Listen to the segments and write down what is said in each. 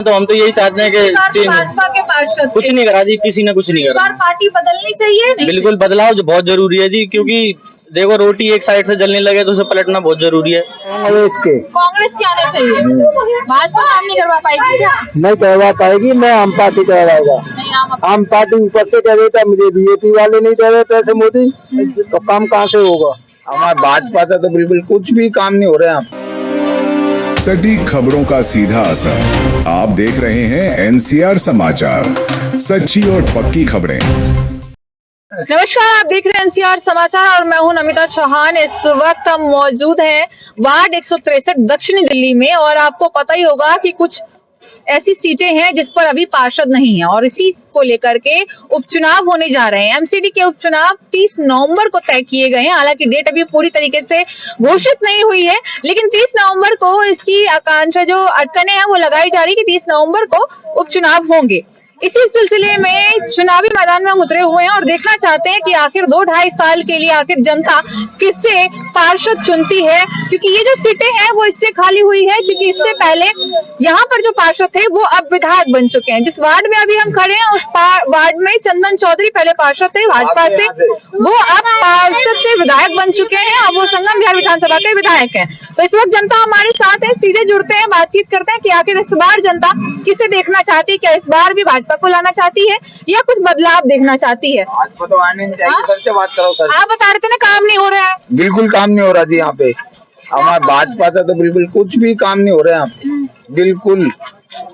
तो हम तो यही चाहते हैं कि भाजपा के पार्षद कुछ नहीं करा जी, किसी ने कुछ नहीं करा। पार्टी बदलनी चाहिए नहीं? बिल्कुल बदलाव जो बहुत जरूरी है जी, क्योंकि देखो रोटी एक साइड से जलने लगे तो उसे पलटना बहुत जरूरी है। कांग्रेस के आने चाहिए, भाजपा काम नहीं करवा पाएगी क्या? नहीं करवा पाएगी, मैं आम पार्टी करवाएगा। आम पार्टी ऊपर से कह देता, मुझे बीजेपी वाले नहीं कह रहे पैसे मोदी, तो काम कहाँ से होगा? हमारे भाजपा से तो बिल्कुल कुछ भी काम नहीं हो रहा है। सटीक खबरों का सीधा असर। आप देख रहे हैं एनसीआर समाचार, सच्ची और पक्की खबरें। नमस्कार, आप देख रहे हैं एनसीआर समाचार और मैं हूं नमिता चौहान। इस वक्त हम मौजूद हैं वार्ड 163 दक्षिणी दिल्ली में और आपको पता ही होगा कि कुछ ऐसी सीटें हैं जिस पर अभी पार्षद नहीं है और इसी को लेकर के उपचुनाव होने जा रहे हैं। एमसीडी के उपचुनाव 30 नवंबर को तय किए गए हैं। हालांकि डेट अभी पूरी तरीके से घोषित नहीं हुई है, लेकिन 30 नवंबर को इसकी आकांक्षा जो अटकनें हैं वो लगाई जा रही है कि 30 नवंबर को उपचुनाव होंगे। इसी सिलसिले में चुनावी मैदान में उतरे हुए हैं और देखना चाहते हैं कि आखिर 2-2.5 साल के लिए आखिर जनता किससे पार्षद चुनती है, क्योंकि ये जो सीटें हैं वो इसलिए खाली हुई है क्योंकि इससे पहले यहाँ पर जो पार्षद थे वो अब विधायक बन चुके हैं। जिस वार्ड में अभी हम खड़े हैं उस वार्ड में चंदन चौधरी पहले पार्षद थे भाजपा से, वो अब पार्षद से विधायक बन चुके हैं। अब वो संगम विहार विधानसभा के विधायक हैं। तो इस वक्त जनता हमारे साथ है, सीधे जुड़ते हैं, बातचीत करते हैं कि आखिर इस बार जनता किसे देखना चाहती है, क्या इस बार भी भाजपा को लाना चाहती है या कुछ बदलाव देखना चाहती है। तो आने नहीं चाहिए, सर से बात करो सर। आप बता रहे थे ना काम नहीं हो रहा है। बिल्कुल काम नहीं हो रहा जी यहाँ पे। हमारे भाजपा से तो बिल्कुल कुछ भी काम नहीं हो रहा है यहाँ पे। बिल्कुल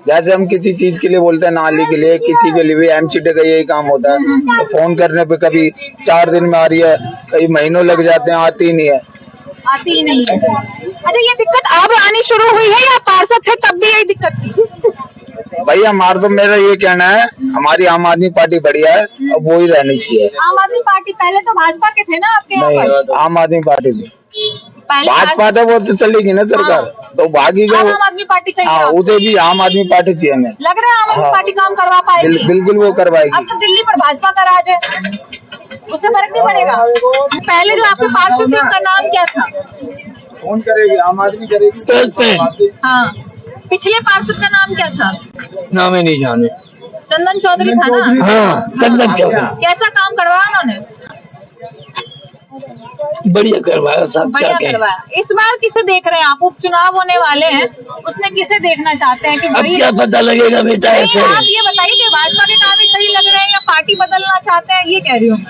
जैसे हम किसी चीज के लिए बोलते हैं, नाली के लिए, किसी के लिए भी एमसीडी का यही काम होता है। तो फोन करने पे कभी 4 दिन में आ रही है, कई महीनों लग जाते हैं, आती नहीं है। आती ही नहीं है। अच्छा, ये दिक्कत अब आनी शुरू हुई है या पार्षद थे तब भी यही दिक्कत थी? भैया हमारा तो मेरा ये कहना है, हमारी आम आदमी पार्टी बढ़िया है, अब वो ही रहनी चाहिए। आम आदमी पार्टी पहले तो भाजपा के थे ना आपके यहाँ पर? नहीं, आम आदमी पार्टी थी। पहले भाजपा तो वो तो चलेगी ना सरकार, तो बाकी जो आम आदमी पार्टी चाहिए। हाँ, उसे भी आम आदमी पार्टी चाहिए हमें। लग रहा है आम आदमी पार्टी काम करवा पाएगी। बिल्कुल वो करवाएगी। अब तो दिल्ली पर भाजपा का राज है, उससे फर्क नहीं पड़ेगा। पहले जो आपके पार्षद थे उनका नाम क्या था? कौन करेगी? आम आदमी करेगी। हाँ, पिछले पार्षद का नाम क्या था? नाम ही नहीं जाने। चंदन चौधरी था ना? हाँ, चंदन चौधरी। कैसा काम करवाया उन्होंने? बढ़िया करवाया साहब। बढ़िया करवाया। इस बार किसे देख रहे हैं आप? उपचुनाव होने वाले हैं, उसमें किसे देखना चाहते हैं कि अब क्या पता लगेगा बेटा ऐसे? आप ये बताइए कि भाजपा के काम ही सही लग रहे हैं या पार्टी बदलना चाहते हैं, ये कह रही हूँ।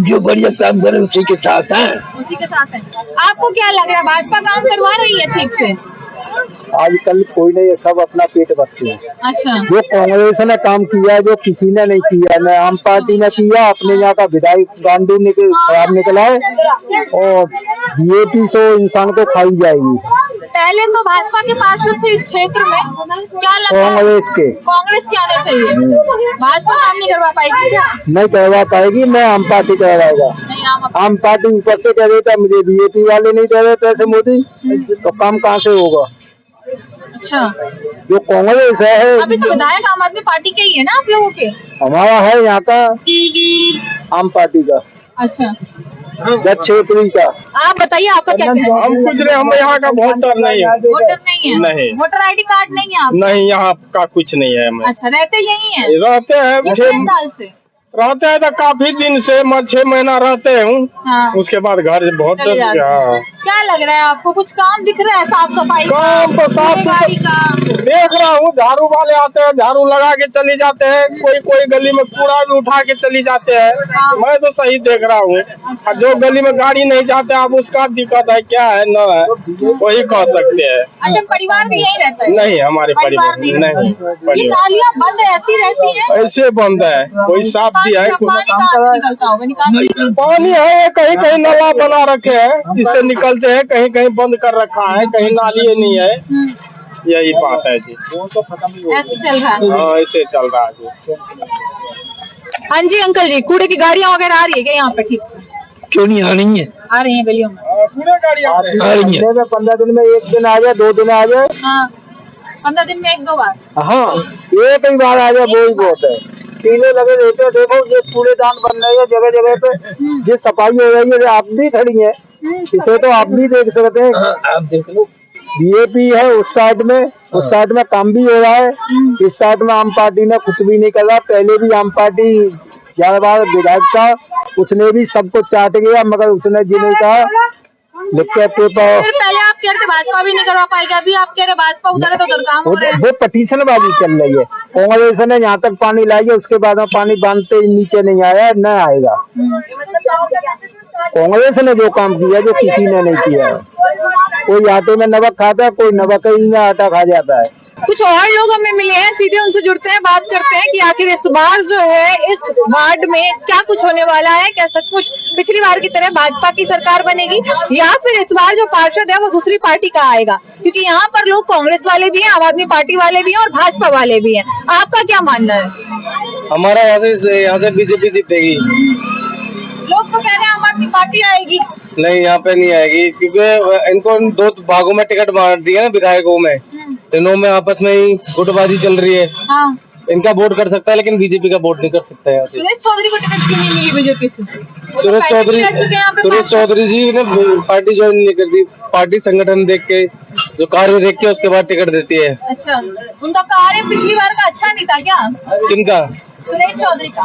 जो बढ़िया काम करे उसी के साथ है। उसी के साथ है। आपको क्या लग रहा है, भाजपा काम करवा रही है ठीक से? आजकल कोई नहीं, सब अपना पेट भरते हैं। अच्छा, जो कांग्रेस ने काम किया, जो किसी ने नहीं किया, न आम पार्टी ने किया। अपने यहाँ का विधायक गांधी खराब निकला है और बीजेपी से इंसान को खाई जाएगी। पहले तो भाजपा के पार्षद थे इस क्षेत्र में, क्या लगता है कांग्रेस के आने चाहिए, भाजपा काम नहीं करवा पाएगी क्या? नहीं करवा पाएगी, मैं आम पार्टी करवाएगा। आम पार्टी ऊपर से कह देता, मुझे बीजेपी वाले नहीं कह रहे पैसे मोदी, तो काम कहाँ से होगा? अच्छा, जो कांग्रेस है, अभी तो विधायक आम आदमी पार्टी के ही है ना आप लोगों के? हमारा है यहाँ का आम पार्टी का। अच्छा, क्षेत्रीय का। आप बताइए आपका क्या कहना है? हम कुछ नहीं, हम यहाँ का वोटर नहीं है। वोटर नहीं है? नहीं। वोटर आईडी कार्ड नहीं है आप? नहीं, यहाँ का कुछ नहीं है हमें। अच्छा, रहते यही है? रहते हैं, कितने साल से रहते हैं तो काफी दिन से, मैं 6 महीना रहते हूँ। हाँ। उसके बाद घर बहुत चले जाते हैं। क्या लग रहा है आपको, कुछ काम दिख रहा है साफ सफाई काम तो साफ गाड़ी का? देख रहा हूँ, झाड़ू वाले आते हैं, झाड़ू लगा के चली जाते हैं, कोई गली में कूड़ा भी उठा के चली जाते हैं। मैं तो सही देख रहा हूँ। अच्छा। जो गली में गाड़ी नहीं जाते, अब उसका दिक्कत है, क्या है न है वही कह सकते हैं। अच्छा, परिवार भी यही रहता है? नहीं, हमारे परिवार नहीं। ये नालियाँ बंद ऐसी रहती है? ऐसे बंद है, कोई साफ भी है, पानी कहाँ से निकलता होगा? निकासी पानी है, कहीं कहीं नाला बना रखे हैं, इससे निकलते हैं, कहीं कहीं बंद कर रखा है, कहीं नाली नहीं है। यही बात है जी। ऐसे चल रहा है? हाँ, ऐसे चल रहा है जी। हाँ जी अंकल जी, कूड़े की गाड़ियाँ वगैरह आ रही है क्या यहाँ पे ठीक से? क्यों नहीं आ रही है? आ रही है गलियों में? पूरे गाड़ी आ रही है। 15 दिन में 1 दिन आ जाए, 2 दिन आ जाए। हाँ, 15 दिन में 1-2 बार? हाँ, एक ही बार आ जाए वो ही बहुत है। कीड़े लगे रहते हैं। देखो ये कूड़ेदान बन रहे हैं जगह जगह पे, ये सफाई हो रही है, आप भी खड़ी है, इसे तो आप भी देख सकते हैं। आप देख लो, बीजेपी है उस साइड में काम भी हो रहा है। इस साइड में आम पार्टी ने कुछ भी नहीं करा। पहले भी आम पार्टी 11 बार विधायक था, उसने भी सबको चाट गया, मगर उसने जिन्हें कहा लिख के पेपर। फिर पहले आप कह रहे थे भाजपा भी नहीं करवा पाएगा, अभी आप कह रहे भाजपा उधर तो काम हो रहा है। वो पटिशनबाजी चल रही है। कांग्रेस ने यहाँ तक पानी लाई है, उसके बाद में पानी बांधते ही नीचे नहीं आया, न आएगा। कांग्रेस ने जो काम किया जो किसी ने नहीं किया है। कोई आटे में नमक खाता है, कोई नमक ही में आटा खा जाता है। कुछ और लोग हमें मिले हैं, सीधे उनसे जुड़ते हैं, बात करते हैं कि आखिर इस बार जो है इस वार्ड में क्या कुछ होने वाला है। क्या सचमुच पिछली बार की तरह भाजपा की सरकार बनेगी या फिर इस बार जो पार्षद है वो दूसरी पार्टी का आएगा, क्योंकि यहाँ पर लोग कांग्रेस वाले भी हैं, आम आदमी पार्टी वाले भी हैं और भाजपा वाले भी हैं। आपका क्या मानना है? हमारा यहाँ से बीजेपी जीतेगी। लोग तो कह रहे हैं आम आदमी पार्टी आएगी। नहीं, यहाँ पे नहीं आएगी, क्योंकि इनको 2 भागों में टिकट बांट दिया ना विधायकों में। तीनों में आपस में ही गुटबाजी चल रही है। हाँ। इनका वोट कर सकता है लेकिन बीजेपी का वोट नहीं कर सकता है। सुरेश चौधरी को टिकट क्यों नहीं मिली बीजेपी से? सुरेश चौधरी जी ने पार्टी ज्वाइन नहीं करती। पार्टी संगठन देख के, जो कार्य देख के उसके बाद टिकट देती है। अच्छा, उनका कार्य पिछली बार का अच्छा नहीं था क्या? किनका? सुरेश चौधरी का।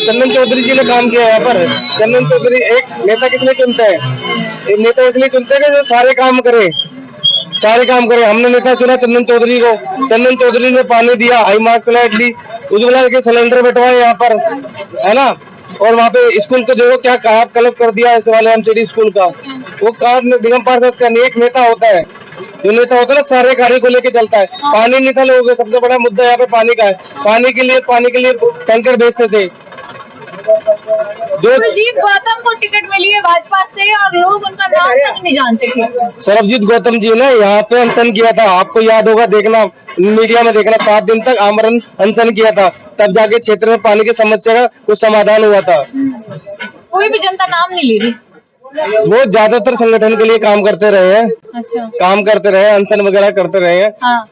चंदन चौधरी जी ने काम किया यहाँ पर। चंदन चौधरी एक नेता किसने चुनता है? एक नेता इसलिए चुनता है कि जो सारे काम करे। हमने नेता चुना चंदन चौधरी को। चंदन चौधरी ने पानी दिया, हाई मार्क्स लाइट ली, उज्ज्वला के सिलेंडर बैठवाए यहाँ पर, है ना। और वहाँ पे स्कूल को देखो क्या कायाब कल्प कर दिया इस वाले एमसीडी स्कूल का। वो कार्य निगम पार्षद का एक नेता होता है, जो नेता होता है ना सारे कार्य को लेके चलता है। पानी नहीं था लोगों का सबसे बड़ा मुद्दा यहाँ पे पानी का है। पानी के लिए टैंकर बेचते थे। सरबजीत गौतम को टिकट मिली है भाजपा से और लोग उनका नाम तक नहीं जानते थे। सरबजीत गौतम जी ने यहाँ पे अनशन किया था, आपको याद होगा, देखना मीडिया में देखना, 7 दिन तक आमरण अनशन किया था, तब जाके क्षेत्र में पानी की समस्या का कुछ समाधान हुआ था। कोई भी जनता नाम नहीं ले रही। वो ज्यादातर संगठन के लिए काम करते रहे हैं। अच्छा। अनशन वगैरह करते रहे हैं। हाँ।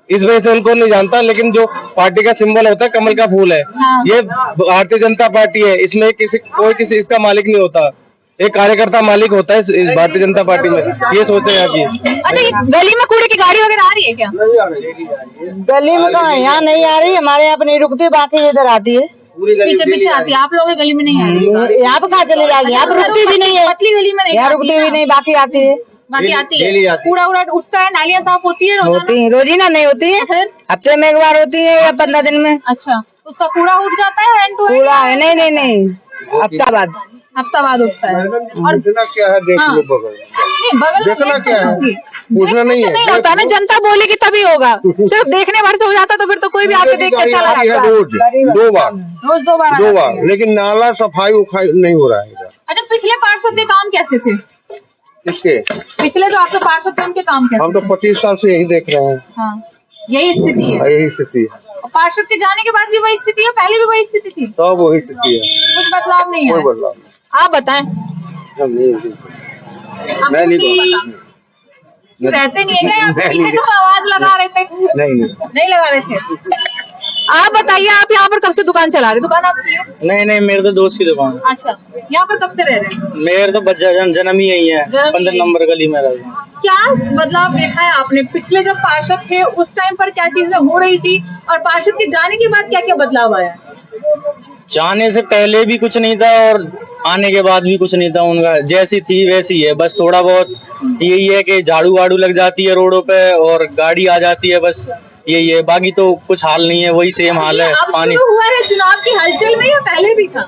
इस वजह से उनको नहीं जानता, लेकिन जो पार्टी का सिंबल होता है कमल का फूल है। हाँ। ये भारतीय जनता पार्टी है, इसमें कोई किसी इसका मालिक नहीं होता, एक कार्यकर्ता मालिक होता है इस भारतीय जनता पार्टी में। ये सोचे यहाँ की। अच्छा, ये गली में कूड़े की गाड़ी वगैरह आ रही है क्या? गली में कहाँ, यहाँ नहीं आ रही, हमारे यहाँ पे नहीं रुकती, बाकी इधर आती है। पीछे आती है, आप लोगों की गली में नहीं आ रही? यहाँ पे कहाँ चली जाएगी, यहाँ पे रुकती भी नहीं है। पतली गली में नहीं यहाँ रुकती भी नहीं, बाकी आती है। बाकी आती है, कूड़ा उठता है, नालियाँ साफ होती है होती है रोजीना, नहीं होती है, फिर हफ्ते में एक बार होती है या 15 दिन में। अच्छा, उसका कूड़ा उठ जाता है हैंड टू हैंड? कूड़ा है नहीं, हफ्ता बाद उठता है। और क्या है देख लो बगल। नहीं, बगल में देखना क्या है, पूछना नहीं है। नहीं होता ना, जनता बोलेगी तभी होगा। सिर्फ देखने भर से हो जाता तो फिर तो कोई भी आपको देख के चला जाता है। रोज 2 बार, लेकिन नाला सफाई उखाई नहीं हो रहा है। अच्छा, पिछले पार्षद के काम कैसे थे? इसके पिछले जो आपके पार्षद थे उनके काम कैसे? हम तो 25 साल से यही देख रहे हैं। हाँ, यही स्थिति है। यही स्थिति है। पार्षद के जाने के बाद भी वही स्थिति है, पहले भी वही स्थिति थी? सब वही स्थिति है, कुछ बदलाव नहीं है। कोई बदलाव नहीं। आप बताएं। मैं नहीं रहते नहीं है क्या? पीछे से तो आवाज लगा रहे थे। नहीं लगा रहे थे। आप बताइए, आप यहाँ पर कब से दुकान चला रहे? दुकान आपकी है? नहीं, मेरे तो दोस्त की दुकान। अच्छा, यहाँ पर कब से रह रहे हैं? मेरे तो बच्चा जन्म ही यही है, 15 नंबर गली में रहता हूँ। क्या बदलाव देखा है आपने? पिछले जब पार्षद थे उस टाइम पर क्या चीजें हो रही थी और पार्षद के जाने के बाद क्या क्या बदलाव आया? जाने से पहले भी कुछ नहीं था और आने के बाद भी कुछ नहीं था। उनका जैसी थी वैसी है, बस थोड़ा बहुत यही है कि झाड़ू वाड़ू लग जाती है रोडों पे और गाड़ी आ जाती है, बस यही है, बाकी तो कुछ हाल नहीं है, वही सेम हाल है। पानी हुआ है चुनाव की हलचल में या पहले भी था?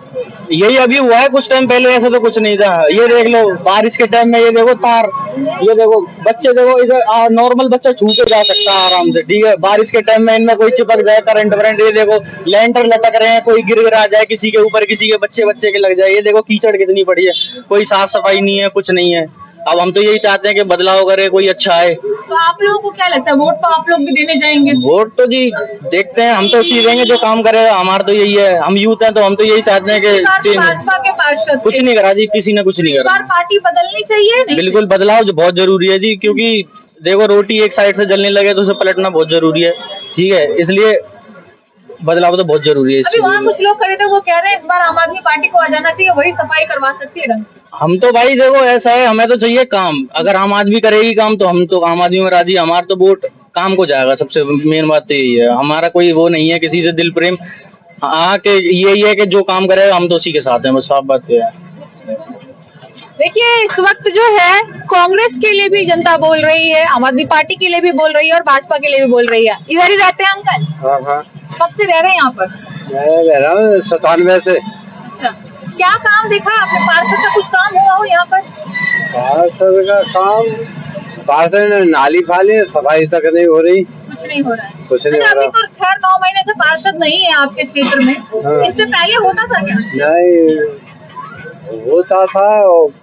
यही अभी हुआ है, कुछ टाइम पहले ऐसा तो कुछ नहीं था। ये देख लो बारिश के टाइम में, ये देखो तार, ये देखो बच्चे, देखो इधर नॉर्मल बच्चा छू के जा सकता है आराम से, ठीक है। बारिश के टाइम में इनमें कोई चिपक जाए, करंट वरंट, ये देखो लैंटर लटक रहे हैं, कोई गिर आ जाए किसी के ऊपर, किसी के बच्चे के लग जाए, ये देखो कीचड़ कितनी पड़ी है, कोई साफ सफाई नहीं है, कुछ नहीं है। अब हम तो यही चाहते हैं कि बदलाव करे, कोई अच्छा आए। तो आप लोगों को क्या लगता है, वोट तो आप लोग भी देने जाएंगे? वोट तो जी देखते हैं, हम तो उसी देंगे जो काम करेगा। हमारा तो यही है, हम यूथ हैं तो हम तो यही चाहते हैं कि भाजपा के पार्षद कुछ नहीं करा जी, किसी ने कुछ नहीं करा। पार्टी बदलनी चाहिए? बिल्कुल बदलाव जो बहुत जरूरी है जी, क्योंकि देखो रोटी एक साइड से जलने लगे तो उसे पलटना बहुत जरूरी है, ठीक है। इसलिए बदलाव तो बहुत जरूरी है इस अभी चीज़ वहाँ में। कुछ लोग खड़े थे, वो कह रहे हैं इस बार आम आदमी पार्टी को आ जाना चाहिए, वही सफाई करवा सकती है ढंग से। हम तो भाई देखो ऐसा है, हमें तो चाहिए काम। अगर आम आदमी करेगी काम तो हम तो आम आदमी में राजी। हमारा तो वोट काम को जाएगा। सबसे मेन बात तो यही है, हमारा कोई वो नहीं है किसी से दिल प्रेम। हाँ के यही है कि जो काम करेगा हम तो उसी के साथ हैं, बस साफ बात ये है। देखिए इस वक्त जो है कांग्रेस के लिए भी जनता बोल रही है, आम आदमी पार्टी के लिए भी बोल रही है और भाजपा के लिए भी बोल रही है। इधर ही रहते हैं अंकल? हाँ हाँ, कब से रह रहे हैं यहाँ पर? मैं रह रहा हूँ 97 से। अच्छा, क्या काम देखा आपने? पार्षद का कुछ काम हुआ हो यहाँ पर? पार्षद का काम, पार्षद ने नाली फाली, सफाई तक नहीं हो रही। कुछ नहीं हो रहा है। कुछ नहीं अच्छा, हो अभी रहा। तो खैर 9 महीने से पार्षद नहीं है आपके क्षेत्र में, हाँ। इससे पहले होता था क्या? नहीं होता था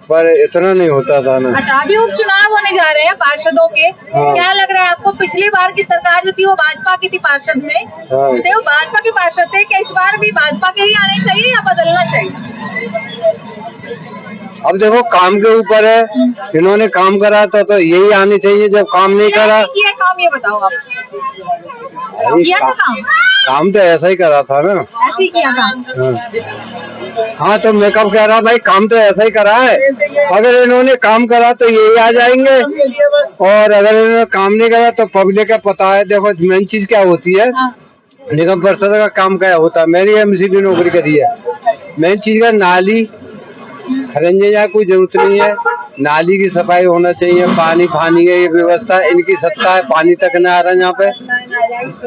पर इतना नहीं होता था ना। अच्छा, अभी उपचुनाव होने जा रहे हैं पार्षदों के। हाँ। क्या लग रहा है आपको? पिछली बार की सरकार जो थी वो भाजपा की थी पार्षद में, हाँ। तो वो भाजपा के पार्षद थे। क्या इस बार भी भाजपा के ही आने चाहिए या बदलना चाहिए? अब देखो काम के ऊपर है, इन्होंने काम करा था तो यही आनी चाहिए। जब काम नहीं करा, क्या किया काम, ये बताओ आप। अरे किया था काम? काम तो ऐसा ही करा था ना। ऐसे ही किया काम। हाँ तो मैं कब कह रहा भाई, काम तो ऐसा ही करा है। अगर इन्होंने काम करा तो यही आ जाएंगे, और अगर इन्होंने काम नहीं करा तो पब्लिक का पता है। देखो मेन चीज क्या होती है, हाँ। निगम परिषद का काम क्या होता है। मैंने एमसीबी नौकरी करी है। मेन चीज का नाली खरंजे या कोई जरूरत नहीं है, नाली की सफाई होना चाहिए। पानी फानी है ये व्यवस्था इनकी सत्ता है, पानी तक न आ रहा है यहाँ पे।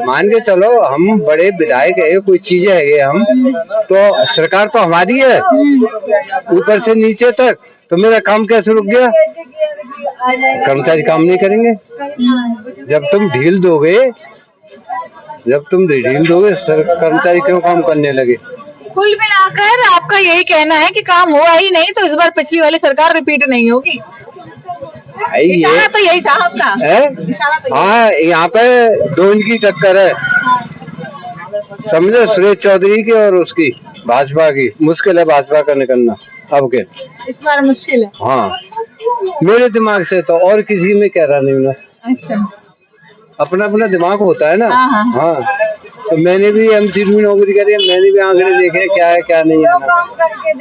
मान के चलो हम बड़े विधायक है, कोई चीजें है हम तो सरकार तो हमारी है ऊपर से नीचे तक। तो मेरा काम कैसे रुक गया? कर्मचारी काम नहीं करेंगे। जब तुम ढील दोगे, कर्मचारी क्यों काम करने लगे? कुल मिलाकर आपका यही कहना है कि काम हुआ ही नहीं तो इस बार पिछली वाली सरकार रिपीट नहीं होगी। भाई ये इशारा तो यही था आपका। है। इशारा तो यही। हाँ यहाँ पे दो इनकी टक्कर है, समझे, सुरेश चौधरी की और उसकी भाजपा की। मुश्किल है भाजपा का निकलना अब के। इस बार मुश्किल है। हाँ मेरे दिमाग से तो, और किसी में कह रहा नहीं मैं। अच्छा, अपना अपना दिमाग होता है ना। हाँ, हाँ। हाँ तो मैंने भी एमसीबी में नौकरी करी है, मैंने भी आंकड़े देखे क्या है क्या नहीं है।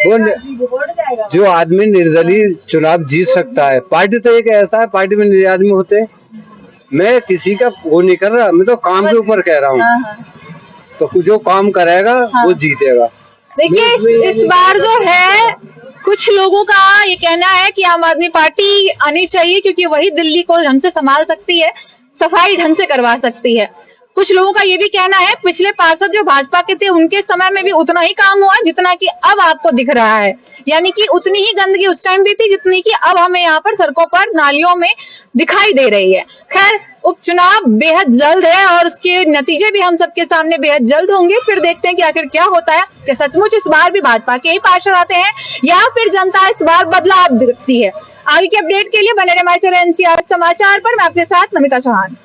वो जो आदमी निर्दलीय चुनाव जीत सकता है, पार्टी तो एक ऐसा है, पार्टी में निर्दलीय आदमी होते हैं। मैं किसी का वो नहीं कर रहा, मैं तो काम के ऊपर कह रहा हूँ। हाँ, हाँ। तो जो काम कराएगा वो जीतेगा। देखिए इस बार जो है कुछ लोगों का ये कहना है कि आम आदमी पार्टी आनी चाहिए क्योंकि वही दिल्ली को ढंग से संभाल सकती है, सफाई ढंग से करवा सकती है। कुछ लोगों का ये भी कहना है पिछले पार्षद जो भाजपा के थे उनके समय में भी उतना ही काम हुआ जितना कि अब आपको दिख रहा है, यानी कि उतनी ही गंदगी उस टाइम भी थी जितनी कि अब हमें यहाँ पर सड़कों पर नालियों में दिखाई दे रही है। खैर उपचुनाव बेहद जल्द है और उसके नतीजे भी हम सबके सामने बेहद जल्द होंगे। फिर देखते हैं कि आखिर क्या होता है, कि सचमुच इस बार भी भाजपा के ही पार्षद आते हैं या फिर जनता इस बार बदलाव दिखती है। आगे के अपडेट के लिए बने रहिए हमारे चैनल एनसीआर समाचार पर। मैं आपके साथ नमिता चौहान।